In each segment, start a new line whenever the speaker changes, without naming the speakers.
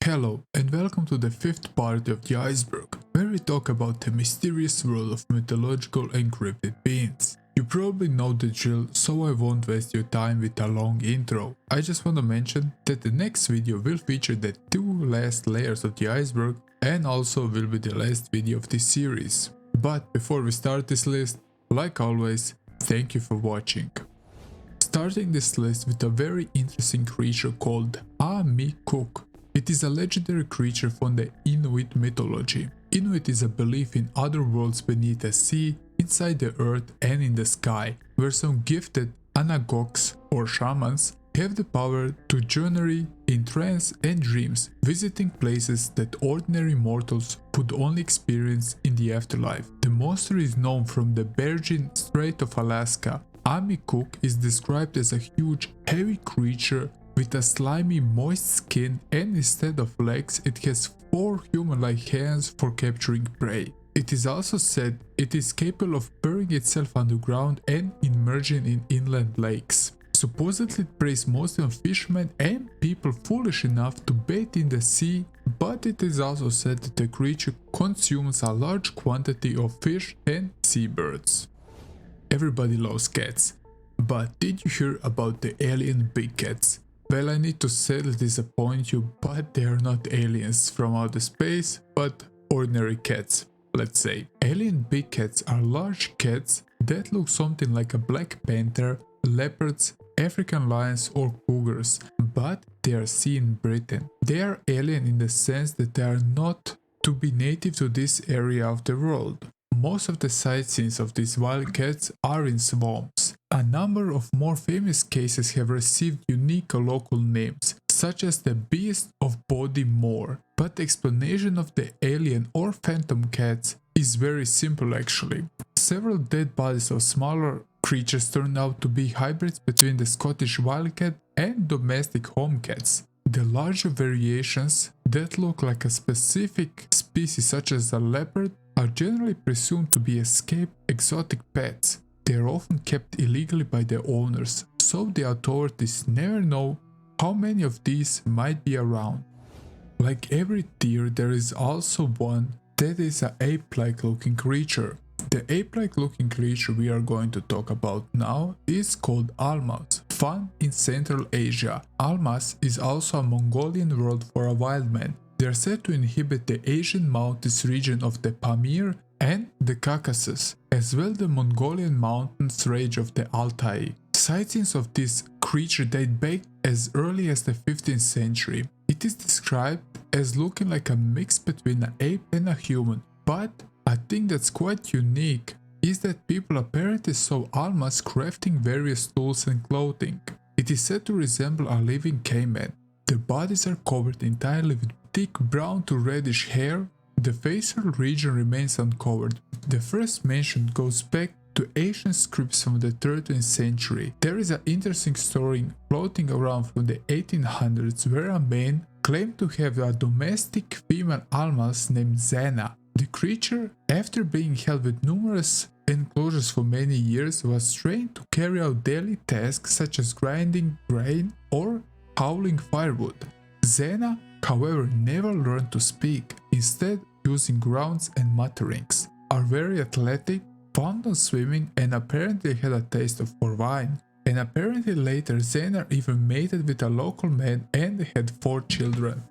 Hello and welcome to the fifth part of the Iceberg, where we talk about the mysterious world of mythological and cryptid beings. You probably know the drill, so I won't waste your time with a long intro. I just want to mention that the next video will feature the two last layers of the iceberg and also will be the last video of this series. But before we start this list, like always, thank you for watching. Starting this list with a very interesting creature called Amikook. It is a legendary creature from the Inuit mythology. Inuit is a belief in other worlds beneath the sea, inside the earth and in the sky, where some gifted anagogs or shamans have the power to journey in trance and dreams, visiting places that ordinary mortals could only experience in the afterlife. The monster is known from the Virgin Strait of Alaska. Amikook is described as a huge, heavy creature with a slimy, moist skin, and instead of legs it has 4 human-like hands for capturing prey. It is also said it is capable of burying itself underground and emerging in inland lakes. Supposedly it preys mostly on fishermen and people foolish enough to bathe in the sea, but it is also said that the creature consumes a large quantity of fish and seabirds. Everybody loves cats, but did you hear about the alien big cats? Well, I need to sadly disappoint you, but they are not aliens from outer space, but ordinary cats, let's say. Alien big cats are large cats that look something like a black panther, leopards, African lions or cougars, but they are seen in Britain. They are alien in the sense that they are not to be native to this area of the world. Most of the sightseeings of these wild cats are in swamps. A number of more famous cases have received unique local names, such as the Beast of Body Moor, but the explanation of the alien or phantom cats is very simple actually. Several dead bodies of smaller creatures turned out to be hybrids between the Scottish wildcat and domestic home cats. The larger variations that look like a specific species such as a leopard are generally presumed to be escaped exotic pets. They are often kept illegally by their owners, so the authorities never know how many of these might be around. Like every deer, there is also one that is an ape-like looking creature. The ape-like looking creature we are going to talk about now is called almas, found in Central Asia. Almas is also a Mongolian word for a wild man. They are said to inhabit the Asian mountains region of the Pamir and the Caucasus, as well the Mongolian mountains range of the Altai. Sightings of this creature date back as early as the 15th century. It is described as looking like a mix between an ape and a human, but a thing that's quite unique is that people apparently saw almas crafting various tools and clothing. It is said to resemble a living caveman. Their bodies are covered entirely with thick brown to reddish hair. The facial region remains uncovered. The first mention goes back to ancient scripts from the 13th century. There is an interesting story floating around from the 1800s where a man claimed to have a domestic female almas named Zana. The creature, after being held with numerous enclosures for many years, was trained to carry out daily tasks such as grinding grain or hauling firewood. Zana, however, never learned to speak, instead using grunts and mutterings. Are very athletic, fond of swimming, and apparently had a taste for wine. And apparently later Zana even mated with a local man and had 4 children.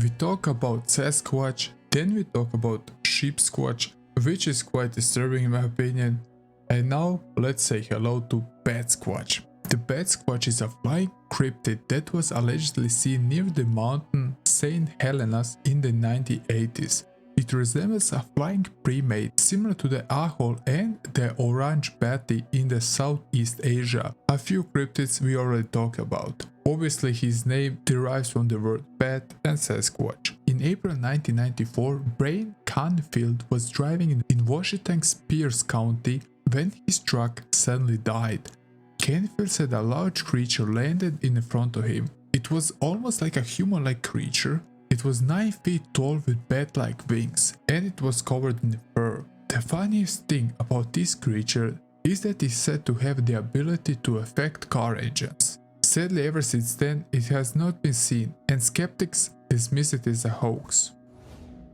We talk about Sasquatch, then we talk about Sheep Squatch, which is quite disturbing in my opinion. And now let's say hello to Bat Squatch. The Bat Squatch is a flying cryptid that was allegedly seen near the mountain St. Helena's in the 1980s. It resembles a flying primate similar to the Ahol and the orange batty in the Southeast Asia. A few cryptids we already talked about. Obviously his name derives from the word bat and Sasquatch. In April 1994, Brian Canfield was driving in Washington's Pierce County when his truck suddenly died. Canfield said a large creature landed in front of him. It was almost like a human-like creature. It was 9 feet tall with bat-like wings, and it was covered in fur. The funniest thing about this creature is that it's said to have the ability to affect car engines. Sadly, ever since then, it has not been seen, and skeptics dismiss it as a hoax.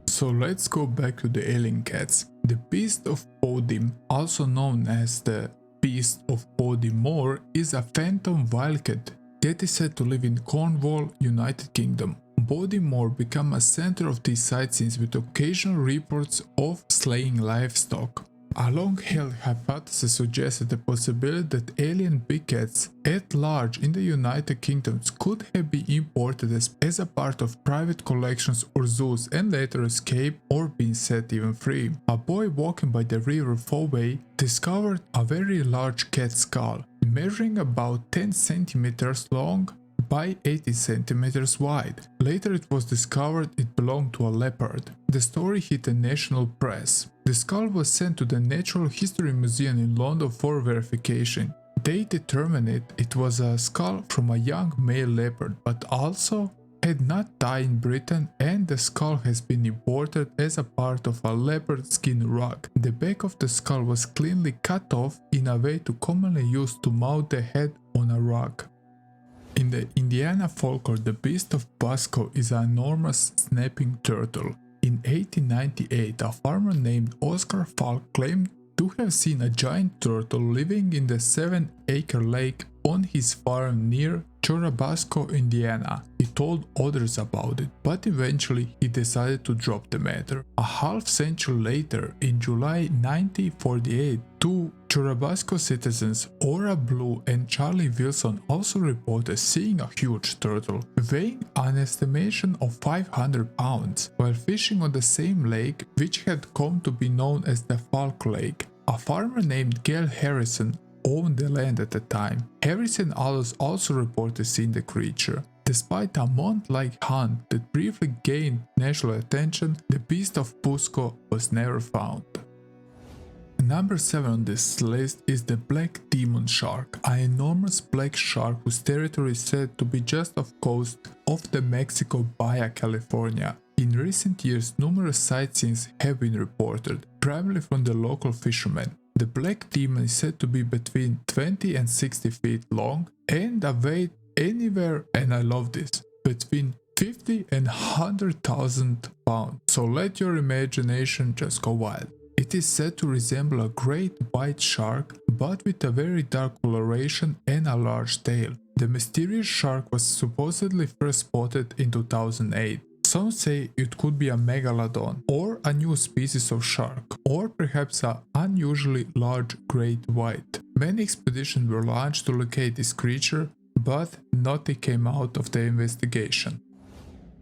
So let's go back to the alien cats. The beast of Ofodim, also known as the beast of Odimore, is a phantom wildcat that is said to live in Cornwall, United Kingdom. Bodimore became a center of these sightings with occasional reports of slaying livestock. A long-held hypothesis suggested the possibility that alien big cats at large in the United Kingdom could have been imported as a part of private collections or zoos and later escaped or been set even free. A boy walking by the river Fowey discovered a very large cat skull, measuring about 10 centimeters long by 80 centimeters wide. Later it was discovered it belonged to a leopard. The story hit the national press. The skull was sent to the Natural History Museum in London for verification. They determined it was a skull from a young male leopard, but also had not died in Britain, and the skull has been imported as a part of a leopard skin rug. The back of the skull was cleanly cut off in a way to commonly used to mount the head on a rug. In the Indiana folklore, the beast of Basco is an enormous snapping turtle. In 1898, a farmer named Oscar Falk claimed to have seen a giant turtle living in the 7-acre lake on his farm near Churubusco, Indiana. He told others about it, but eventually he decided to drop the matter. A half century later, in July 1948, two Churubusco citizens, Ora Blue and Charlie Wilson, also reported seeing a huge turtle, weighing an estimation of 500 pounds, while fishing on the same lake, which had come to be known as the Falk Lake. A farmer named Gail Harrison owned the land at the time. Harrison and others also reported seeing the creature. Despite a month-like hunt that briefly gained national attention, the beast of Busco was never found. Number 7 on this list is the black demon shark, an enormous black shark whose territory is said to be just off coast of the Mexico Baja, California. In recent years, numerous sightings have been reported, primarily from the local fishermen. The black demon is said to be between 20 and 60 feet long and weighed anywhere, and I love this, between 50 and 100,000 pounds. So let your imagination just go wild. It is said to resemble a great white shark, but with a very dark coloration and a large tail. The mysterious shark was supposedly first spotted in 2008. Some say it could be a megalodon, or a new species of shark, or perhaps an unusually large great white. Many expeditions were launched to locate this creature, but nothing came out of the investigation.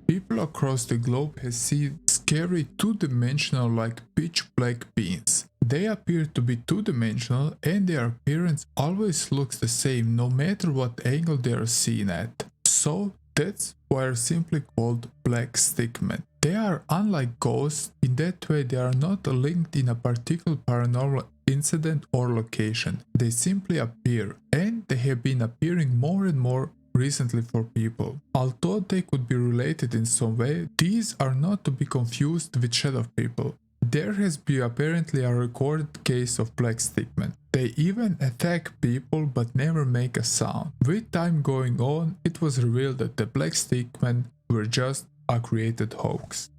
People across the globe have seen scary two-dimensional like pitch black beings. They appear to be two-dimensional, and their appearance always looks the same no matter what angle they are seen at. So that's why are simply called black stickmen. They are unlike ghosts in that way they are not linked in a particular paranormal incident or location. They simply appear, and they have been appearing more and more recently for people. Although they could be related in some way, these are not to be confused with shadow people. There has been apparently a recorded case of black stickmen. They even attack people but never make a sound. With time going on, it was revealed that the black stickmen were just a created hoax.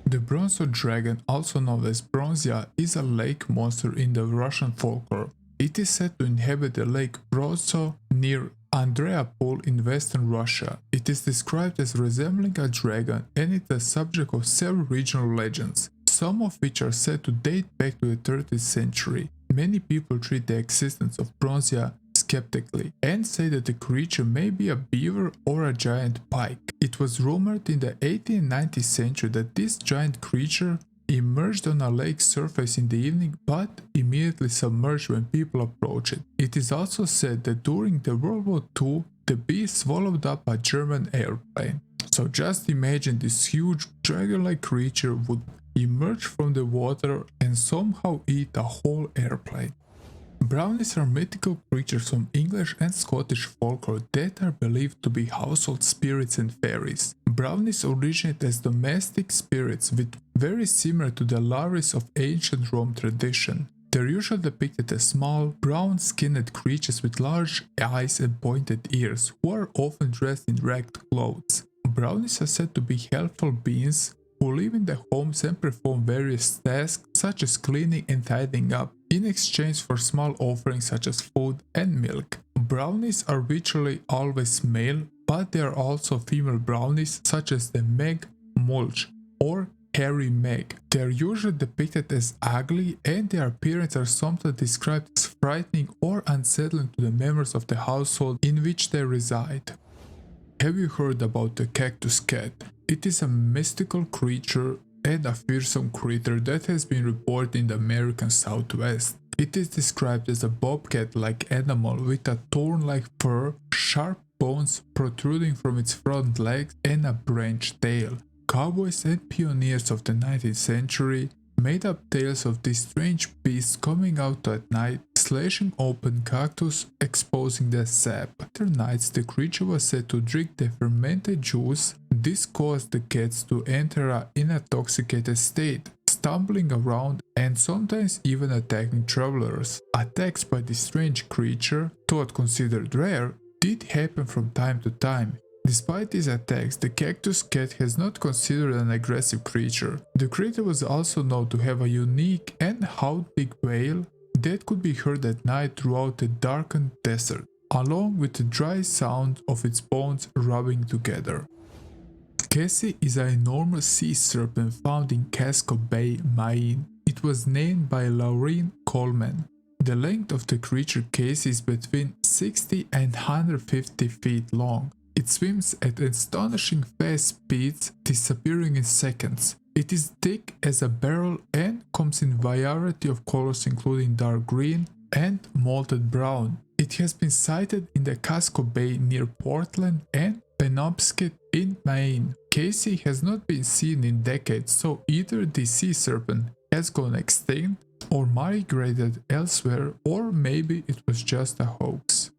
The Bronzi Dragon, also known as Bronzia, is a lake monster in the Russian folklore. It is said to inhabit the lake Bronzo near Andreapol in western Russia. It is described as resembling a dragon, and it is the subject of several regional legends, some of which are said to date back to the 13th century. Many people treat the existence of Bronzia skeptically and say that the creature may be a beaver or a giant pike. It was rumored in the 18th and 19th century that this giant creature emerged on a lake surface in the evening but immediately submerged when people approached it. It is also said that during the World War II, the beast swallowed up a German airplane. So just imagine this huge dragon-like creature would emerge from the water and somehow eat a whole airplane. Brownies are mythical creatures from English and Scottish folklore that are believed to be household spirits and fairies. Brownies originate as domestic spirits, with very similar to the Lares of ancient Rome tradition. They're usually depicted as small, brown-skinned creatures with large eyes and pointed ears, who are often dressed in ragged clothes. Brownies are said to be helpful beings who live in their homes and perform various tasks such as cleaning and tidying up, in exchange for small offerings such as food and milk. Brownies are virtually always male, but there are also female brownies such as the Meg Mulch or Hairy Meg. They are usually depicted as ugly, and their appearance are sometimes described as frightening or unsettling to the members of the household in which they reside. Have you heard about the Cactus Cat? It is a mystical creature and a fearsome critter that has been reported in the American Southwest. It is described as a bobcat-like animal with a thorn-like fur, sharp bones protruding from its front legs, and a branched tail. Cowboys and pioneers of the 19th century made up tales of this strange beast coming out at night, slashing open cactus, exposing their sap. After nights, the creature was said to drink the fermented juice. This caused the cats to enter an intoxicated state, stumbling around and sometimes even attacking travelers. Attacks by this strange creature, thought considered rare, did happen from time to time. Despite these attacks, the Cactus Cat has not considered an aggressive creature. The creature was also known to have a unique and haunting wail that could be heard at night throughout the darkened desert, along with the dry sound of its bones rubbing together. Cassie is an enormous sea serpent found in Casco Bay, Maine. It was named by Laureen Coleman. The length of the creature Cassie is between 60 and 150 feet long. It swims at astonishing fast speeds, disappearing in seconds. It is thick as a barrel and comes in a variety of colors including dark green and malted brown. It has been sighted in the Casco Bay near Portland and Penobscot in Maine. Casey has not been seen in decades, so either the sea serpent has gone extinct or migrated elsewhere, or maybe it was just a hoax.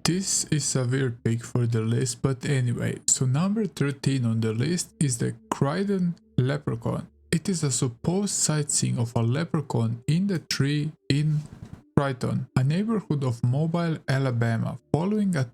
This is a weird pick for the list, but anyway, so number 13 on the list is the Croydon Leprechaun. It is a supposed sightseeing of a leprechaun in the tree in Croydon, a neighborhood of Mobile, Alabama.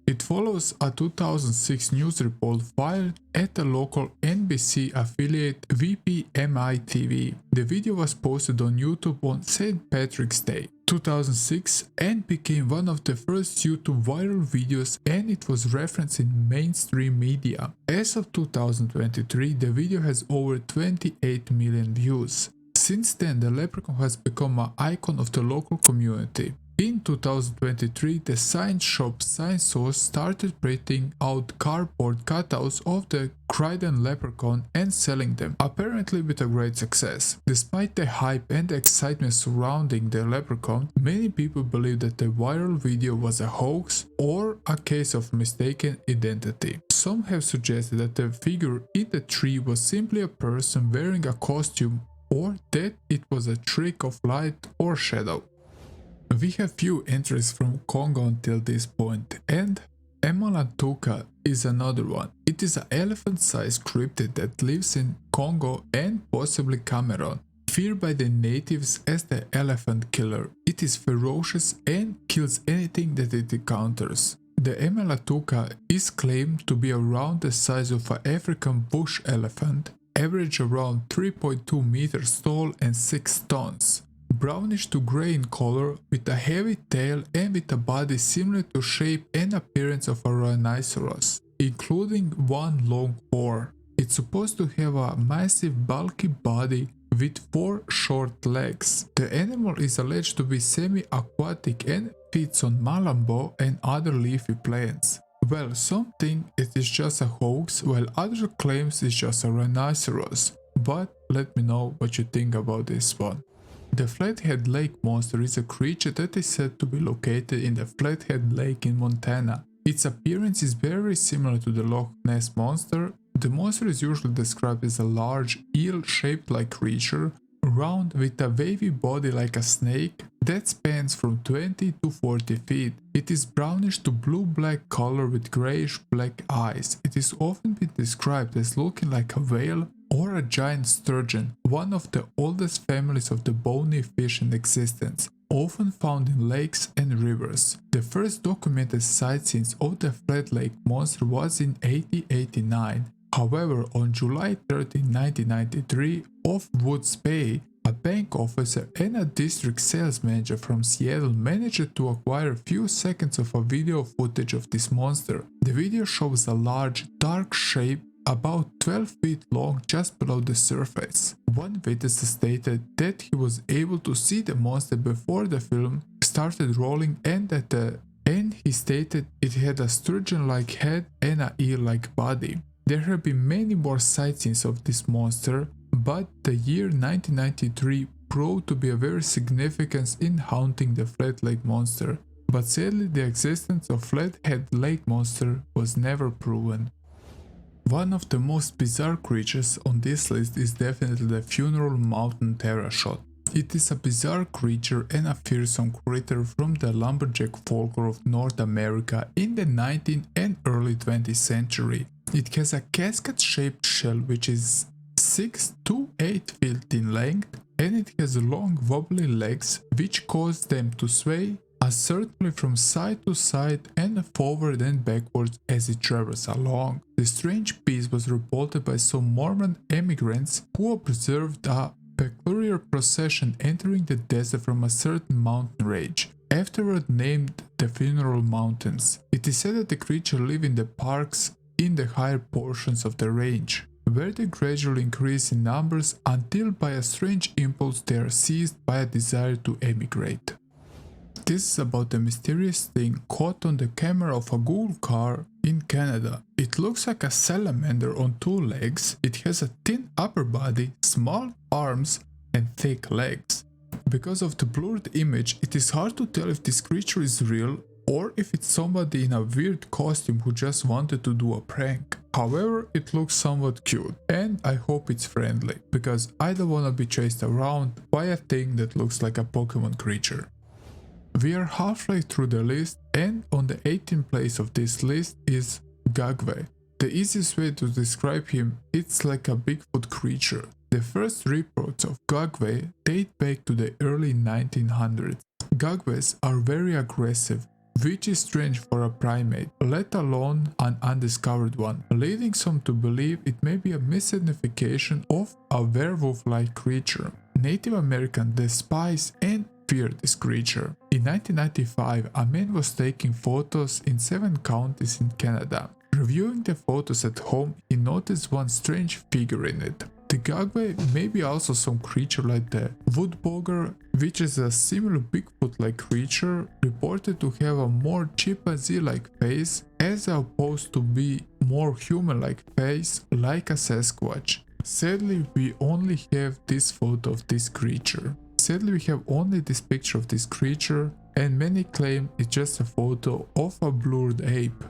It follows a 2006 news report filed at the local NBC affiliate VPMI-TV. The video was posted on YouTube on St. Patrick's Day 2006 and became one of the first YouTube viral videos, and it was referenced in mainstream media. As of 2023, the video has over 28 million views. Since then, the leprechaun has become an icon of the local community. In 2023, the sign shop Sign Source started printing out cardboard cutouts of the Croydon leprechaun and selling them, apparently with a great success. Despite the hype and excitement surrounding the leprechaun, many people believe that the viral video was a hoax or a case of mistaken identity. Some have suggested that the figure in the tree was simply a person wearing a costume, or that it was a trick of light or shadow. We have few entries from Congo until this point, and Mlatoka is another one. It is an elephant-sized cryptid that lives in Congo and possibly Cameroon. Feared by the natives as the elephant killer, it is ferocious and kills anything that it encounters. The Mlatoka is claimed to be around the size of an African bush elephant, average around 3.2 meters tall and 6 tons. Brownish to grey in color, with a heavy tail and with a body similar to shape and appearance of a rhinoceros, including one long horn. It's supposed to have a massive bulky body with 4 short legs. The animal is alleged to be semi-aquatic and feeds on malambo and other leafy plants. Well, some think it is just a hoax, while others claims it's just a rhinoceros. But let me know what you think about this one. The Flathead Lake Monster is a creature that is said to be located in the Flathead Lake in Montana. Its appearance is very similar to the Loch Ness Monster. The monster is usually described as a large, eel-shaped like creature, round with a wavy body like a snake that spans from 20 to 40 feet. It is brownish to blue-black color with grayish-black eyes. It is often been described as looking like a whale or a giant sturgeon, one of the oldest families of the bony fish in existence, often found in lakes and rivers. The first documented sightings of the Flat Lake monster was in 1889. However, on July 13, 1993, off Woods Bay, a bank officer and a district sales manager from Seattle managed to acquire a few seconds of a video footage of this monster. The video shows a large, dark shape about 12 feet long just below the surface. One witness stated that he was able to see the monster before the film started rolling and he stated it had a sturgeon-like head and an eel-like body. There have been many more sightings of this monster, but the year 1993 proved to be a very significant in haunting the Flat Lake monster, but sadly the existence of Flathead Lake monster was never proven. One of the most bizarre creatures on this list is definitely the funeral mountain pteroshote. It is a bizarre creature and a fearsome critter from the lumberjack folklore of North America in the 19th and early 20th century. It has a casket-shaped shell which is 6 to 8 feet in length, and it has long wobbly legs which cause them to sway uncertainly from side to side and forward and backwards as it travels along. The strange beast was reported by some Mormon immigrants who observed a peculiar procession entering the desert from a certain mountain range, afterward named the Funeral Mountains. It is said that the creature live in the parks in the higher portions of the range, where they gradually increase in numbers until by a strange impulse they are seized by a desire to emigrate. This is about the mysterious thing caught on the camera of a Ghoul Car in Canada. It looks like a salamander on two legs. It has a thin upper body, small arms and thick legs. Because of the blurred image, it is hard to tell if this creature is real or if it's somebody in a weird costume who just wanted to do a prank. However, it looks somewhat cute and I hope it's friendly, because I don't wanna be chased around by a thing that looks like a Pokemon creature. We are halfway through the list, and on the 18th place of this list is Gagway. The easiest way to describe him, it's like a Bigfoot creature. The first reports of Gagway date back to the early 1900s. Gagways are very aggressive, which is strange for a primate, let alone an undiscovered one, leading some to believe it may be a misidentification of a werewolf-like creature. Native Americans despise and fear this creature. In 1995, a man was taking photos in 7 counties in Canada. Reviewing the photos at home, he noticed one strange figure in it. The Gagway may be also some creature like the Booger, which is a similar Bigfoot-like creature, reported to have a more chimpanzee-like face as opposed to be more human-like face like a Sasquatch. Sadly, we only have this photo of this creature. Sadly, we have only this picture of this creature, and many claim it's just a photo of a blurred ape.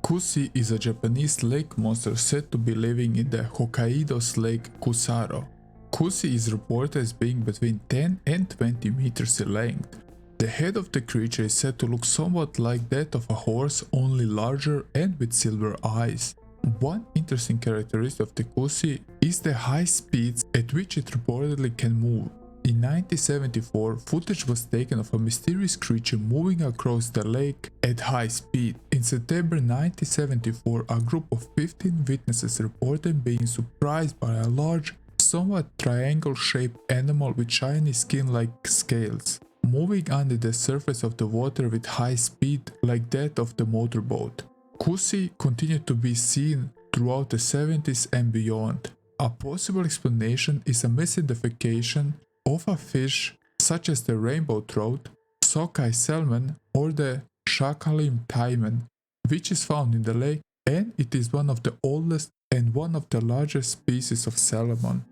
Kusi is a Japanese lake monster said to be living in the Hokkaido's lake Kusaro. Kusi is reported as being between 10 and 20 meters in length. The head of the creature is said to look somewhat like that of a horse, only larger and with silver eyes. One interesting characteristic of the Kusi is the high speeds at which it reportedly can move. In 1974, footage was taken of a mysterious creature moving across the lake at high speed. In September 1974, a group of 15 witnesses reported being surprised by a large, somewhat triangle-shaped animal with shiny skin-like scales, moving under the surface of the water with high speed like that of the motorboat. Kusi continued to be seen throughout the 70s and beyond. A possible explanation is a misidentification of a fish such as the rainbow trout, sockeye salmon or the shakalim taimen, which is found in the lake, and it is one of the oldest and one of the largest species of salmon.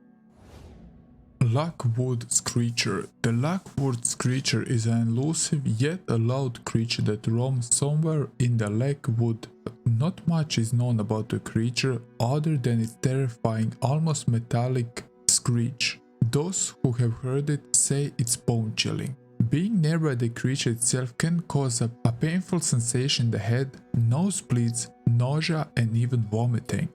Lockwoods Creature. The Lockwoods Creature is an elusive yet a loud creature that roams somewhere in the Lakewood. Not much is known about the creature other than its terrifying, almost metallic screech. Those who have heard it say it's bone-chilling. Being nearby the creature itself can cause a painful sensation in the head, nosebleeds, nausea and even vomiting.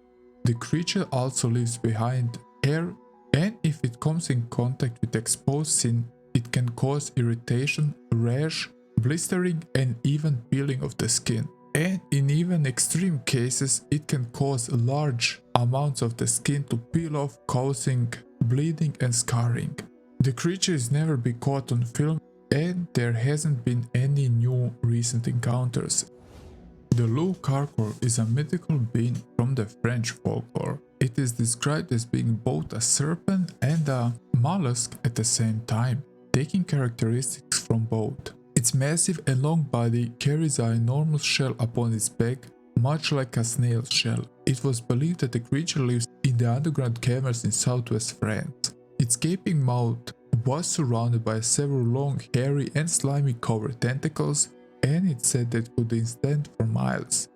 The creature also leaves behind hair, and if it comes in contact with exposed skin, it can cause irritation, rash, blistering, and even peeling of the skin. And in even extreme cases, it can cause large amounts of the skin to peel off, causing bleeding and scarring. The creature has never been caught on film, and there hasn't been any new recent encounters. The Ghoul Car is a mythical being from the French folklore. It is described as being both a serpent and a mollusk at the same time, taking characteristics from both. Its massive and long body carries an enormous shell upon its back, much like a snail's shell. It was believed that the creature lives in the underground caverns in southwest France. Its gaping mouth was surrounded by several long, hairy and slimy covered tentacles, and it's said that it could extend for miles.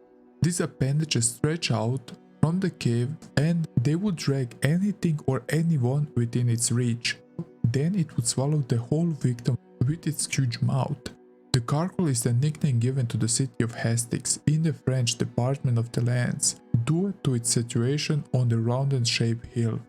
These appendages stretch out from the cave and they would drag anything or anyone within its reach. Then it would swallow the whole victim with its huge mouth. The Carcol is the nickname given to the city of Hastings in the French department of the Landes, due to its situation on the rounded shaped hill.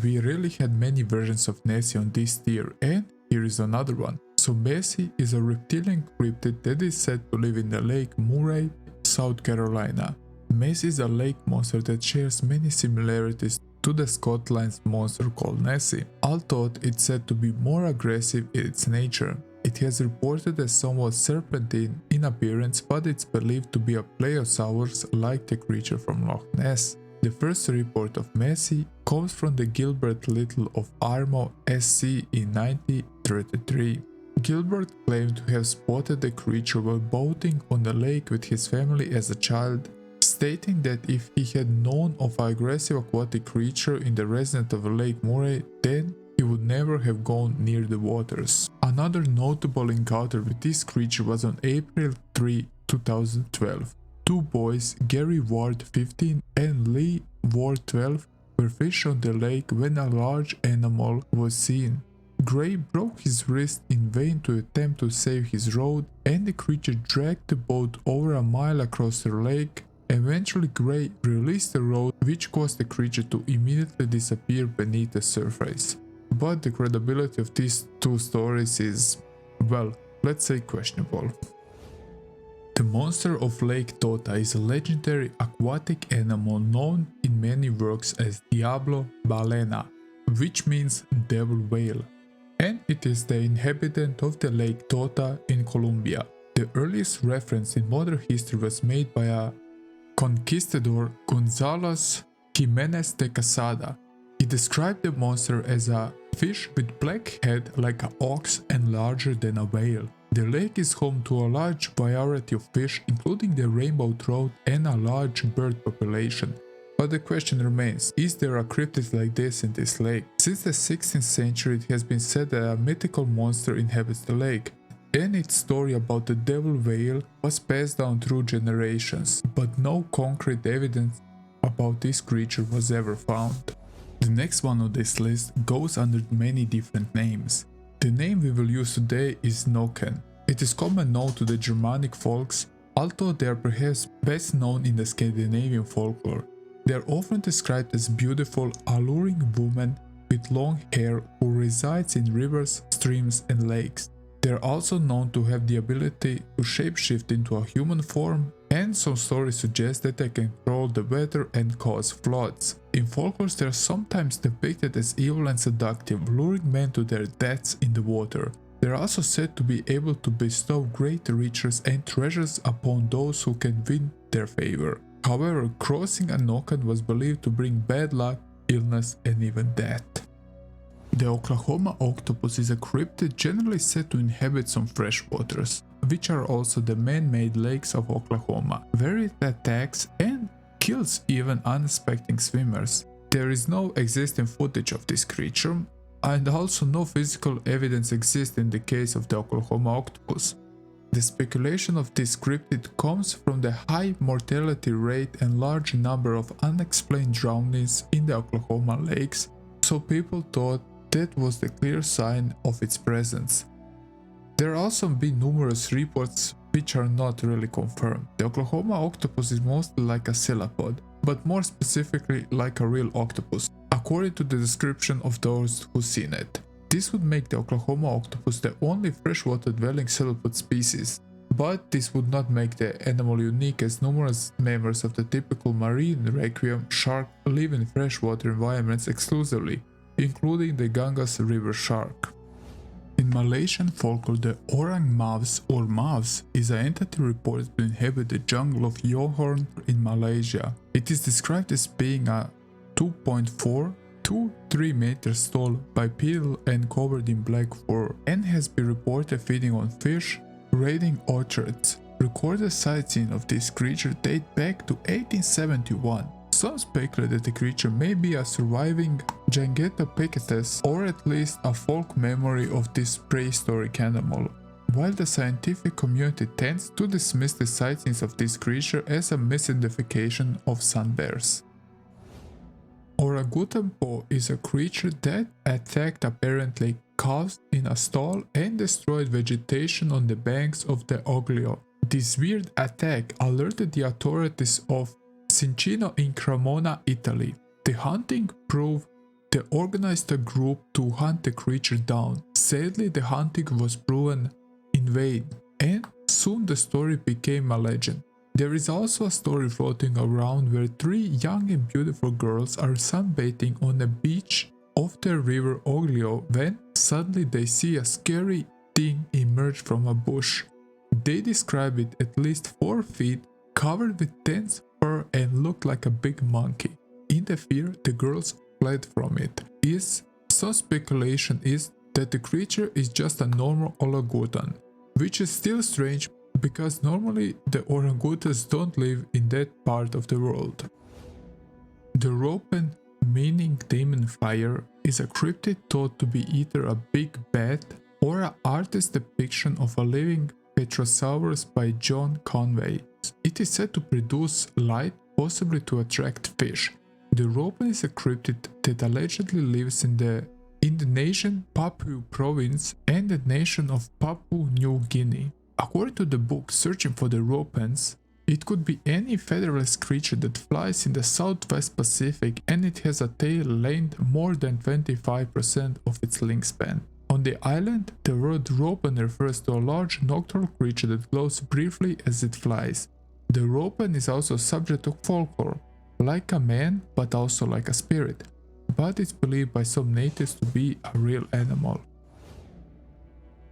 We really had many versions of Nessie on this tier, and here is another one. So Nessie is a reptilian cryptid that is said to live in the Lake Murray, South Carolina. Nessie is a lake monster that shares many similarities to the Scotland's monster called Nessie, although it's said to be more aggressive in its nature. It has reported as somewhat serpentine in appearance, but it's believed to be a plesiosaurus like the creature from Loch Ness. The first report of Nessie comes from the Gilbert Little of Armo SC in 1933. Gilbert claimed to have spotted the creature while boating on the lake with his family as a child, stating that if he had known of an aggressive aquatic creature in the residence of Lake Murray, then he would never have gone near the waters. Another notable encounter with this creature was on April 3, 2012. Two boys, Gary Ward 15 and Lee Ward 12, were fishing on the lake when a large animal was seen. Gray broke his wrist in vain to attempt to save his rod, and the creature dragged the boat over a mile across the lake. Eventually Gray released the rod, which caused the creature to immediately disappear beneath the surface. But the credibility of these two stories is, well, let's say questionable. The monster of Lake Dota is a legendary aquatic animal known in many works as Diablo Balena, which means devil whale, and it is the inhabitant of the Lake Dota in Colombia. The earliest reference in modern history was made by a conquistador, Gonzalo Jimenez de Quesada. He described the monster as a fish with black head like an ox and larger than a whale. The lake is home to a large variety of fish, including the rainbow trout and a large bird population. But the question remains, is there a cryptid like this in this lake? Since the 16th century it has been said that a mythical monster inhabits the lake, and its story about the devil whale was passed down through generations, but no concrete evidence about this creature was ever found. The next one on this list goes under many different names. The name we will use today is Noken. It is common known to the Germanic folks, although they are perhaps best known in the Scandinavian folklore. They are often described as beautiful, alluring women with long hair who resides in rivers, streams and lakes. They are also known to have the ability to shapeshift into a human form, and some stories suggest that they can control the weather and cause floods. In folklore they are sometimes depicted as evil and seductive, luring men to their deaths in the water. They are also said to be able to bestow great riches and treasures upon those who can win their favor. However, crossing a Noken was believed to bring bad luck, illness and even death. The Oklahoma octopus is a cryptid generally said to inhabit some fresh waters, which are also the man-made lakes of Oklahoma, where it attacks and kills even unsuspecting swimmers. There is no existing footage of this creature, and also no physical evidence exists in the case of the Oklahoma octopus. The speculation of this cryptid comes from the high mortality rate and large number of unexplained drownings in the Oklahoma lakes, so people thought that was the clear sign of its presence. There have also been numerous reports which are not really confirmed. The Oklahoma octopus is mostly like a cephalopod, but more specifically like a real octopus, according to the description of those who seen it. This would make the Oklahoma octopus the only freshwater dwelling cephalopod species. But this would not make the animal unique, as numerous members of the typical marine requiem shark live in freshwater environments exclusively, including the Ganges River shark. In Malaysian folklore, the orang mouse or mouse is an entity reported to inhabit the jungle of Johor in Malaysia. It is described as being a 2.4 to 3 meters tall, bipedal and covered in black fur, and has been reported feeding on fish, raiding orchards. Recorded sightseeing of this creature date back to 1871. Some speculate that the creature may be a surviving Gigantopithecus, or at least a folk memory of this prehistoric animal, while the scientific community tends to dismiss the sightings of this creature as a misidentification of sun bears. Orangutan-po is a creature that attacked apparently calves in a stall and destroyed vegetation on the banks of the Oglio. This weird attack alerted the authorities of Cincino in Cremona, Italy. The hunting proved they organized a group to hunt the creature down. Sadly, the hunting was proven in vain, and soon the story became a legend. There is also a story floating around where 3 young and beautiful girls are sunbathing on the beach of the river Oglio when suddenly they see a scary thing emerge from a bush. They describe it at least 4 feet, covered with dense fur and looked like a big monkey. In the fear, the girls fled from it. Some speculation is that the creature is just a normal orangutan, which is still strange because normally the orangutans don't live in that part of the world. The Ropen, meaning demon fire, is a cryptid thought to be either a big bat or an artist's depiction of a living Petrosaurus by John Conway. It is said to produce light, possibly to attract fish. The Ropen is a cryptid that allegedly lives in the Indonesian Papua province and the nation of Papua New Guinea. According to the book Searching for the Ropens, it could be any featherless creature that flies in the Southwest Pacific, and it has a tail length more than 25% of its wingspan. On the island, the word Ropen refers to a large nocturnal creature that glows briefly as it flies. The Ropen is also subject to folklore, like a man but also like a spirit, but it's believed by some natives to be a real animal.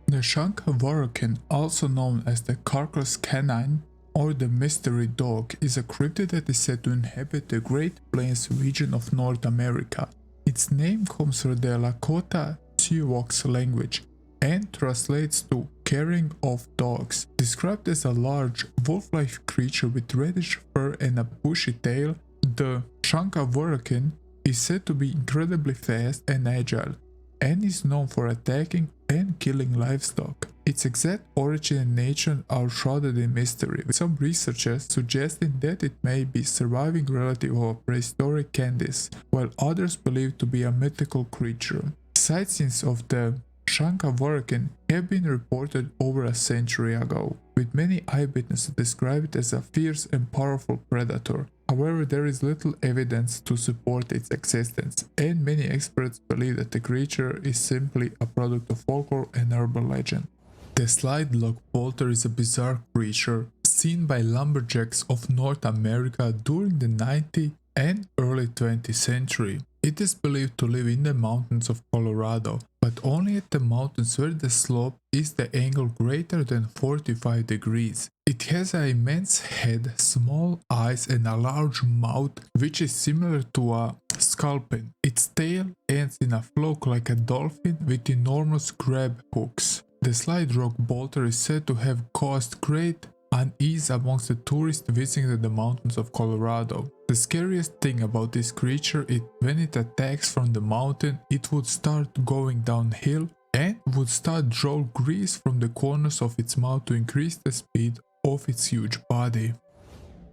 The Shankavarakan, also known as the Carcass Canine or the Mystery Dog, is a cryptid that is said to inhabit the Great Plains region of North America. Its name comes from the Lakota Sioux language and translates to carrying of dogs. Described as a large wolf-like creature with reddish fur and a bushy tail, the Shankavarakan is said to be incredibly fast and agile, and is known for attacking and killing livestock. Its exact origin and nature are shrouded in mystery, with some researchers suggesting that it may be a surviving relative of a prehistoric Candice, while others believe to be a mythical creature. Sightings of the Shankavarakan have been reported over a century ago, with many eyewitnesses describe it as a fierce and powerful predator. However, there is little evidence to support its existence, and many experts believe that the creature is simply a product of folklore and urban legend. The slide lock bolter is a bizarre creature seen by lumberjacks of North America during the 19th and early 20th century. It is believed to live in the mountains of Colorado, but only at the mountains where the slope is the angle greater than 45 degrees. It has an immense head, small eyes and a large mouth which is similar to a sculpin. Its tail ends in a fluke like a dolphin with enormous grab hooks. The slide rock bolter is said to have caused great unease amongst the tourists visiting the mountains of Colorado. The scariest thing about this creature is when it attacks from the mountain, it would start going downhill and would start draw grease from the corners of its mouth to increase the speed of its huge body.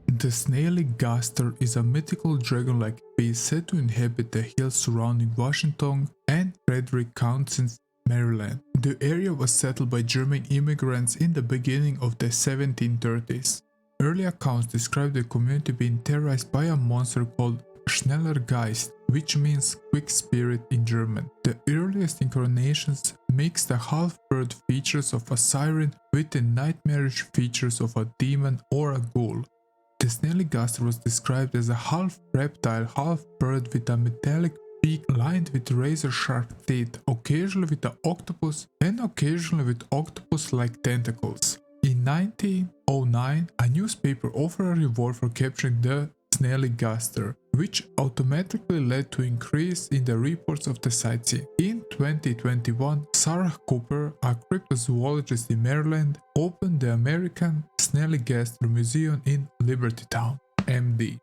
The Snaily Gaster is a mythical dragon-like beast said to inhabit the hills surrounding Washington and Frederick counties, Maryland. The area was settled by German immigrants in the beginning of the 1730s. Early accounts describe the community being terrorized by a monster called Snaily Gaster, which means quick spirit in German. The earliest incarnations mix the half-bird features of a siren with the nightmarish features of a demon or a ghoul. The Snaily Gaster was described as a half-reptile, half-bird with a metallic beak lined with razor-sharp teeth, occasionally with an octopus and occasionally with octopus-like tentacles. In 1909, a newspaper offered a reward for capturing the Snaily Gaster, which automatically led to increase in the reports of the sightseeing. In 2021, Sarah Cooper, a cryptozoologist in Maryland, opened the American Snaily Gaster Museum in Liberty Town, MD.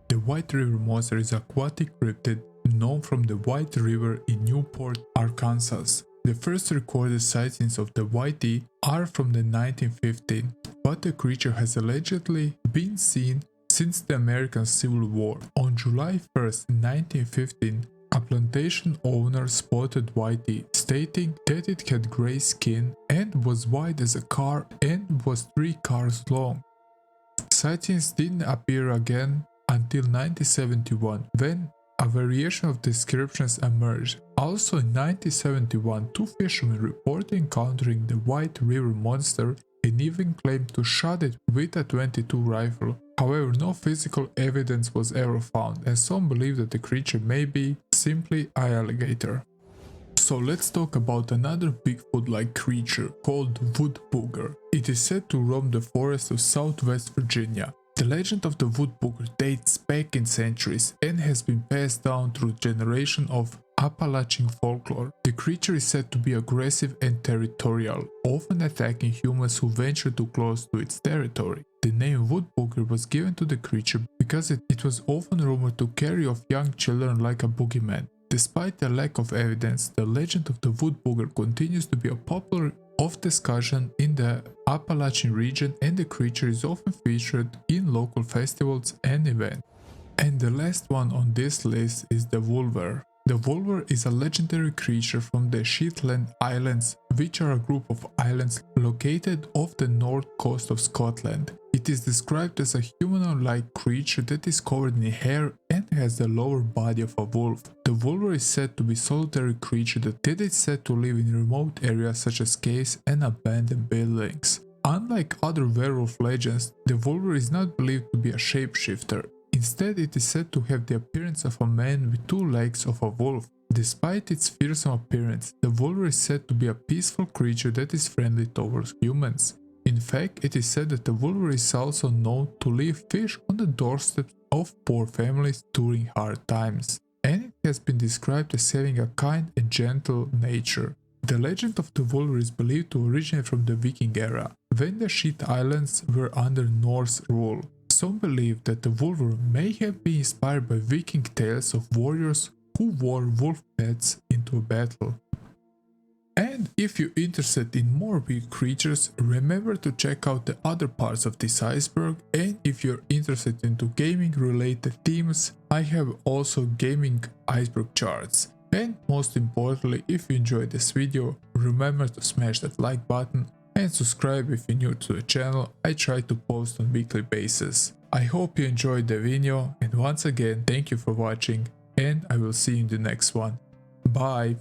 The White River Monster is an aquatic cryptid known from the White River in Newport, Arkansas. The first recorded sightings of the Whitey are from the 1915, but the creature has allegedly been seen since the American Civil War. On July 1, 1915, a plantation owner spotted Whitey, stating that it had grey skin and was wide as a car and was 3 cars long. Sightings didn't appear again until 1971, when a variation of descriptions emerged. Also in 1971, 2 fishermen reported encountering the White River Monster and even claimed to shot it with a .22 rifle. However, no physical evidence was ever found, and some believe that the creature may be simply an alligator. So let's talk about another Bigfoot-like creature called Wood Booger. It is said to roam the forests of Southwest Virginia. The legend of the Wood Booger dates back in centuries and has been passed down through generations of Appalachian folklore. The creature is said to be aggressive and territorial, often attacking humans who venture too close to its territory. The name Wood Booger was given to the creature because it was often rumored to carry off young children like a boogeyman. Despite the lack of evidence, the legend of the Wood Booger continues to be a popular of discussion in the Appalachian region, and the creature is often featured in local festivals and events. And the last one on this list is the Wolverine. The Wolverine is a legendary creature from the Shetland Islands, which are a group of islands located off the north coast of Scotland. It is described as a humanoid-like creature that is covered in hair and has the lower body of a wolf. The Wolverine is said to be a solitary creature that is said to live in remote areas such as caves and abandoned buildings. Unlike other werewolf legends, the Wolverine is not believed to be a shapeshifter. Instead, it is said to have the appearance of a man with 2 legs of a wolf. Despite its fearsome appearance, the Wolverine is said to be a peaceful creature that is friendly towards humans. In fact, it is said that the Wolverine is also known to leave fish on the doorsteps of poor families during hard times, and it has been described as having a kind and gentle nature. The legend of the Wolverine is believed to originate from the Viking era, when the Shetland Islands were under Norse rule. Some believe that the Wolverine may have been inspired by Viking tales of warriors who wore wolf pets into a battle. And if you're interested in more big creatures, remember to check out the other parts of this iceberg, and if you're interested into gaming related themes, I have also gaming iceberg charts. And most importantly, if you enjoyed this video, remember to smash that like button and subscribe if you're new to the channel. I try to post on weekly basis. I hope you enjoyed the video, and once again thank you for watching, and I will see you in the next one. Bye!